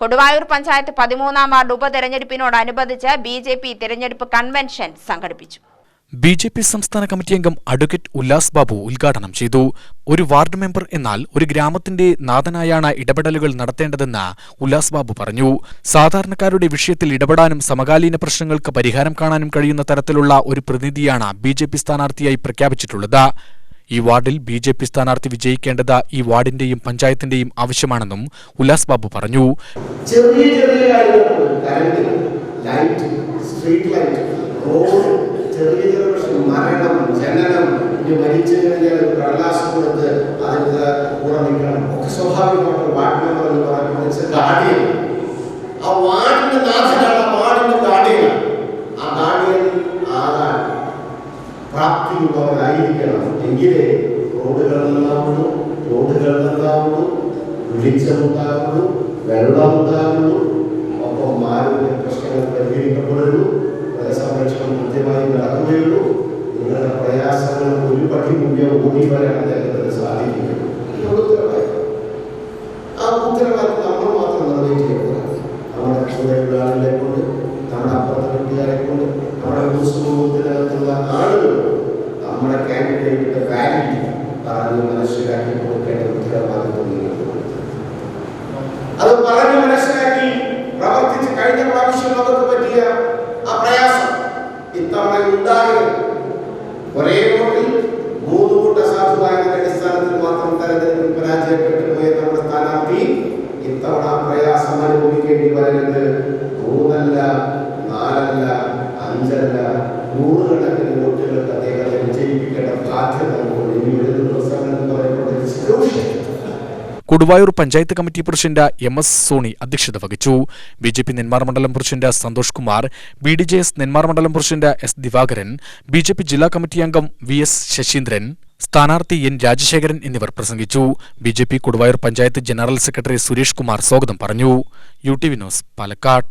Koduvayur panchayat 13ാം ward ഉപതെരഞ്ഞെടുപ്പിനോടനുബന്ധിച്ച് BJP തെരഞ്ഞെടുപ്പ് convention സംഘടിപ്പിച്ചു. BJP സംസ്ഥാന കമ്മിറ്റി അംഗം അഡ്വക്കേറ്റ് ഉല്ലാസ് ബാബു ഉദ്ഘാടനം ചെയ്തു. ഒരു വാർഡ് മെമ്പർ എന്നാൽ ഒരു ഗ്രാമത്തിന്റെ നാഥനായാണ് ഇടപെടലുകൾ നടത്തേണ്ടതെന്ന് ഉല്ലാസ് ബാബു പറഞ്ഞു. സാധാരണക്കാരുടെ വിഷയത്തിൽ ഇടപെടാനും സമകാലീന പ്രശ്നങ്ങൾക്ക് പരിഹാരം കാണാനും കഴിയുന്ന തരത്തിലുള്ള ഒരു പ്രതിനിധിയാണ് ബിജെപി സ്ഥാനാർത്ഥിയായി പ്രഖ്യാപിച്ചിട്ടുള്ളത്. ഈ വാർഡിൽ ബിജെപി സ്ഥാനാർത്ഥി വിജയിക്കേണ്ടത് ഈ വാർഡിന്റെയും പഞ്ചായത്തിന്റെയും ആവശ്യമാണെന്നും ഉല്ലാസ് ബാബു പറഞ്ഞു. മരണം, ജനനം, മരിച്ചു കഴിഞ്ഞാൽ കടലാസ് കൊടുത്ത് അതിന് കൂടെ നിൽക്കണം. ഒക്കെ സ്വാഭാവികമായിട്ട് വാർഡ് മെമ്പർ എന്ന് പറയുന്നത് ഗാർഡിയൻ. ആ വാർഡിന്റെ നാഥനാണ്, ആ വാർഡിന്റെ ഗാർഡിയൻ. ആ ഗാർഡിയൻ ആകാൻ പ്രാപ്തിയുള്ളവരായിരിക്കണം. എങ്കിലേ റോഡുകൾ നന്നാവുള്ളൂ, വെളിച്ചമുണ്ടാകുള്ളൂ, വെള്ളമുണ്ടാകുള്ളൂ, ഒപ്പം ആരോഗ്യ പ്രശ്നങ്ങൾ പരിഹരിക്കപ്പെടുള്ളൂ, സംരക്ഷണം കൃത്യമായി നടക്കുകയുള്ളൂ. നിങ്ങളുടെ പ്രയാസങ്ങൾ ഒരു പടി മുന്നേ ഓടി വരാൻ അദ്ദേഹത്തിന് സാധിക്കുകയുള്ളൂ. ആ ഉത്തരവാദിത്വം നമ്മൾ മാത്രം നിർവഹിക്കുകയില്ല. നമ്മുടെ കൂടെയുള്ള ആളുകളെ കൊണ്ട്, നമ്മുടെ അപ്പുറത്തെ വീട്ടുകാരെ കൊണ്ട്, നമ്മുടെ സമൂഹത്തിനകത്തുള്ള ആളുകൾ നമ്മുടെ കാൻഡിഡേറ്റിന്റെ വാല്യൂ പറഞ്ഞ് മനസ്സിലാക്കി കൊടുക്കേണ്ട ഉത്തരവാദിത്വം നിങ്ങൾക്ക്. അത് പറഞ്ഞ് മനസ്സിലാക്കി പ്രവർത്തിച്ച് കഴിഞ്ഞ പ്രാവശ്യം നമുക്ക് പറ്റിയ ആ പ്രയാസം ഇത്തവണ ഉണ്ടാകരുത്. ഒരേ വോട്ടിൽ 3 വോട്ട് അസാധുവായതിന്റെ അടിസ്ഥാനത്തിൽ മാത്രം തെരഞ്ഞെടുപ്പിൽ പരാജയപ്പെട്ടു പോയ നമ്മുടെ സ്ഥാനാർത്ഥി ഇത്തവണ പ്രയാസം അനുഭവിക്കേണ്ടി വരരുത്. 3 അല്ല, 4 അല്ല, 5 അല്ല, 100 കണക്കിന് വോട്ടുകൾക്ക് അദ്ദേഹത്തെ വിജയിപ്പിക്കേണ്ട ബാധ്യത ഇനി വരുന്ന ദിവസങ്ങളിൽ പറയപ്പെട്ട. Koduvayur panchayat committee president M S. Soni അധ്യക്ഷത വഹിച്ചു. ബിജെപി നെന്മാർ മണ്ഡലം പ്രസിഡന്റ് സന്തോഷ് കുമാർ, ബി.ഡി.ജെ.എസ് നെന്മാർ മണ്ഡലം പ്രസിഡന്റ് എസ്. ദിവാകരൻ, ബിജെപി ജില്ലാ കമ്മിറ്റി അംഗം വി.എസ്. ശശീന്ദ്രൻ, സ്ഥാനാർത്ഥി എൻ. രാജശേഖരൻ എന്നിവർ പ്രസംഗിച്ചു. BJP Koduvayur panchayat general secretary Suresh Kumar സ്വാഗതം പറഞ്ഞു. UTV news, Palakkad.